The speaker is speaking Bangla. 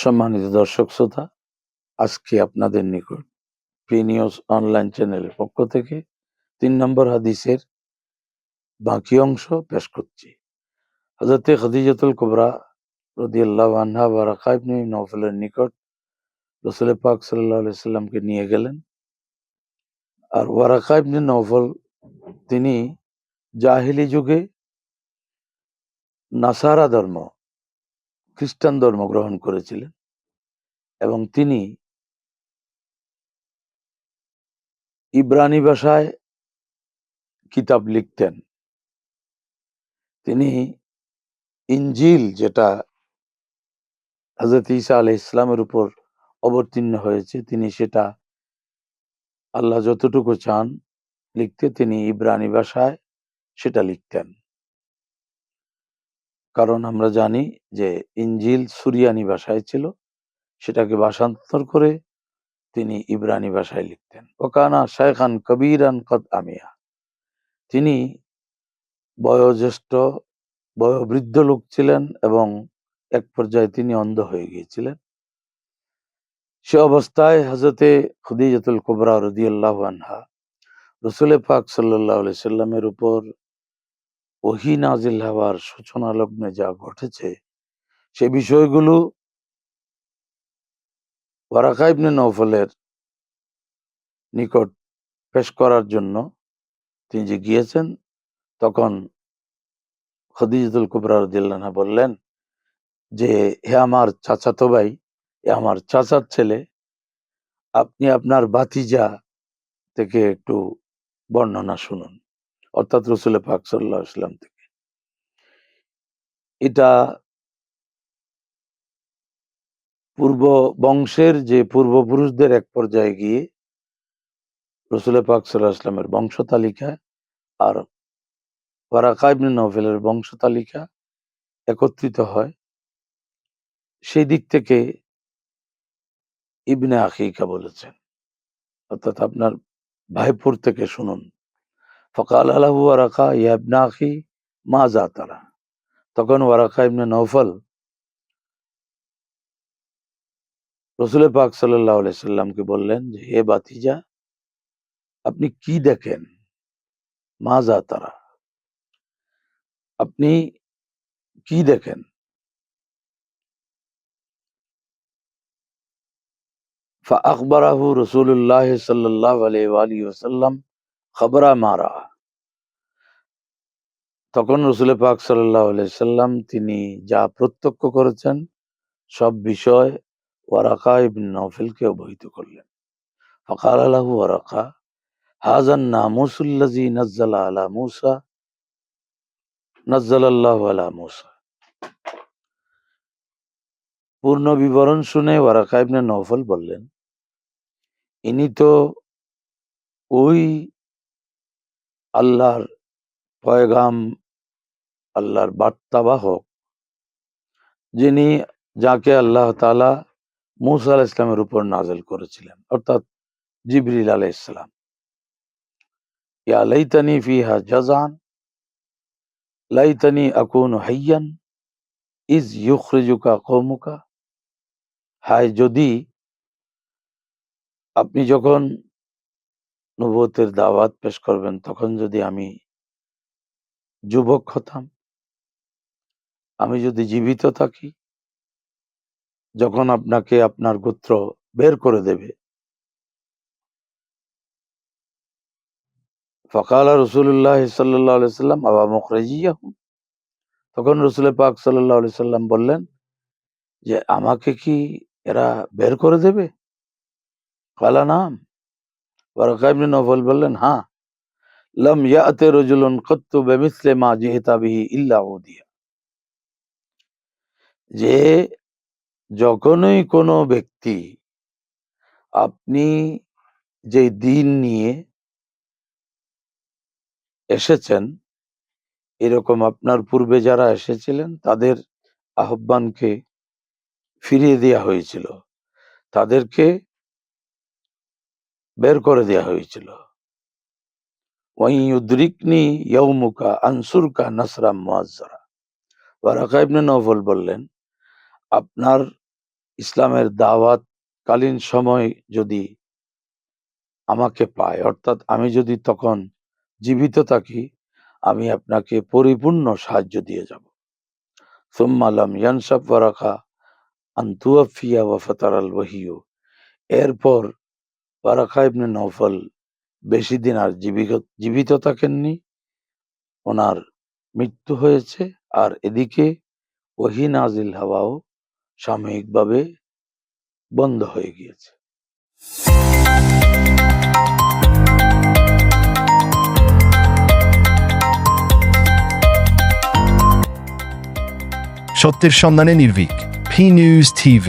সম্মানিত দর্শক শ্রোতা, আজকে আপনাদের নিকট প্রি নিউজ অনলাইন চ্যানেলের পক্ষ থেকে ৩ নম্বর হাদিসের বাকি অংশ পেশ করছি। হযরতে খাদিজাতুল কুবরা রাদিয়াল্লাহু আনহা ওয়ারাকা ইবনে নওফলের নিকট রাসূল পাক সাল্লাল্লাহু আলাইহি সাল্লামকে নিয়ে গেলেন। আর ওয়ারাকা ইবনে নওফল তিনি জাহেলি যুগে নাসারা ধর্ম, খ্রিস্টান ধর্ম গ্রহণ করেছিলেন এবং তিনি ইব্রানি ভাষায় কিতাব লিখতেন। তিনি ইনজিল, যেটা হযরত ঈসা আলাইহিস সালামের উপর অবতীর্ণ হয়েছে, তিনি সেটা আল্লাহ যতটুকু চান লিখতে তিনি ইব্রানি ভাষায় সেটা লিখতেন। কারণ আমরা জানি যে ইনজিল সুরিয়ানি ভাষায় ছিল, সেটাকে ভাষান্তর করে তিনি ইব্রানি ভাষায় লিখতেন। ওকানা শায়খান কবীরান কদ আমিয়া, তিনি বয়োজ্যেষ্ঠ বয়োবৃদ্ধ লোক ছিলেন এবং এক পর্যায়ে তিনি অন্ধ হয়ে গিয়েছিলেন। সে অবস্থায় হযরতে খাদিজাতুল কুবরা রাদিয়াল্লাহু আনহা রাসূল পাক সাল্লাল্লাহু আলাইহি সাল্লামের উপর ওহী নাযিল হওয়ার সূচনা লগ্নে যা ঘটেছে সে বিষয়গুলো ওয়ারাকা ইবনে নওফলের নিকট পেশ করার জন্য তিনি যে গিয়েছেন, তখন খাদিজাতুল কুবরা রাদিয়াল্লাহু আনহা বললেন যে, হে আমার চাচাতো ভাই, হে আমার চাচার ছেলে, আপনি আপনার ভাতিজা থেকে একটু বর্ণনা শুনুন, অর্থাৎ রাসূল পাক সাল্লাল্লাহু আলাইহি সাল্লাম থেকে। এটা পূর্ব বংশের যে পূর্বপুরুষদের এক পর্যায়ে গিয়ে রাসূল পাক সাল্লাল্লাহু আলাইহি ওয়াসাল্লামের বংশ তালিকা আর ওয়ারাকা ইবনে নওফলের বংশ তালিকা একত্রিত হয়। সেই দিক থেকে ইবনে আখিকা বলেছেন, অর্থাৎ আপনার ভাইপোর থেকে শুনুন। ফাকালা লাহু ওয়ারাকা ইয়া ইবনা আখি মাযা তারা, তখন ওয়ারাকা ইবনে নওফল রাসূল পাক সাল্লাল্লাহু আলাইহি সাল্লামকে বললেন যে, হে ভাতিজা, আপনি কি দেখেন? মাযা তারা, আপনি কি দেখেন? ফাআখবারাহু রাসূলুল্লাহ সাল্লাল্লাহু আলাইহি ওয়া আলিহি ওয়াসাল্লাম খাবরা মা রাআ, তখন রাসূল পাক সাল্লাল্লাহু আলাইহি সাল্লাম তিনি যা প্রত্যক্ষ করেছেন সব বিষয় ওয়ারাকা ইবনে নওফলকে অবহিত করলেন। ফাকালা লাহু ওয়ারাকা হাযান নামুসুল্লাযী নাজ্জালাল্লাহু আলা মূসা। পূর্ণ বিবরণ শুনে ওয়ারাকা ইবনে নওফল বললেন, ইনি তো ওই আল্লাহর পয়গাম, আল্লাহর বার্তাবাহক, যিনি যাকে আল্লাহ তাআলা মূসা আলাইহিস সালামের উপর নাযিল করেছিলেন, অর্থাৎ জিবরিল আলাইহিস সালাম। ইয়া লাইতানি ফিহা জাযান লাইতানি আকুনু হাইয়ান ইজ ইউখরিজুকা কওমুকা, হায় যদি আপনি যখন নবুয়তের দাওয়াত পেশ করবেন তখন যদি আমি যুবক হতাম, আমি যদি জীবিত থাকি, যখন আপনাকে আপনার গোত্র বের করে দেবে। ফাকালা রাসূলুল্লাহ সাল্লাল্লাহু আলাইহি সাল্লাম আওয়া মুখরিজিয়াহুম, তখন রাসূল পাক সাল্লাল্লাহু আলাইহি সাল্লাম বললেন যে, আমাকে কি এরা বের করে দেবে? ক্বালা নাম, ওয়ারাকা ইবনে নওফল বললেন, হ্যাঁ। লাম ইয়াতি রাজুলুন কাত্তু বিমিসলি মা জিইতা বিহি ইল্লা উদিয়া, যে যখনই কোনো ব্যক্তি আপনি যে দিন নিয়ে এসেছেন, এরকম আপনার পূর্বে যারা এসেছিলেন তাদের আহ্বানকে ফিরিয়ে দেয়া হয়েছিল, তাদেরকে বের করে দেয়া হয়েছিল। ওয়াই ইউদরিকনি ইয়াউমুকা আনসুরকা নাসরাম মুআজ্জারা, ওয়ারাকা ইবনে নওফল বললেন, আপনার ইসলামের দাওয়াত কালীন সময় যদি আমাকে পায়, অর্থাৎ আমি যদি তখন জীবিত থাকি, আমি আপনাকে পরিপূর্ণ সাহায্য দিয়ে যাব। সুম্মা লাম ইয়ানশাব ওয়ারাকা আন তুওয়াফিয়া ওয়া ফাতারাল ওয়াহিয়ু। এরপর ওয়ারাকা ইবনে নওফল বেশি দিন আর জীবিত থাকেননি, ওনার মৃত্যু হয়েছে। আর এদিকে ওহী নাজিল হওয়াও সাময়িকভাবে বন্ধ হয়ে গিয়েছে। সত্যের সন্ধানে নির্ভীক, P News TV।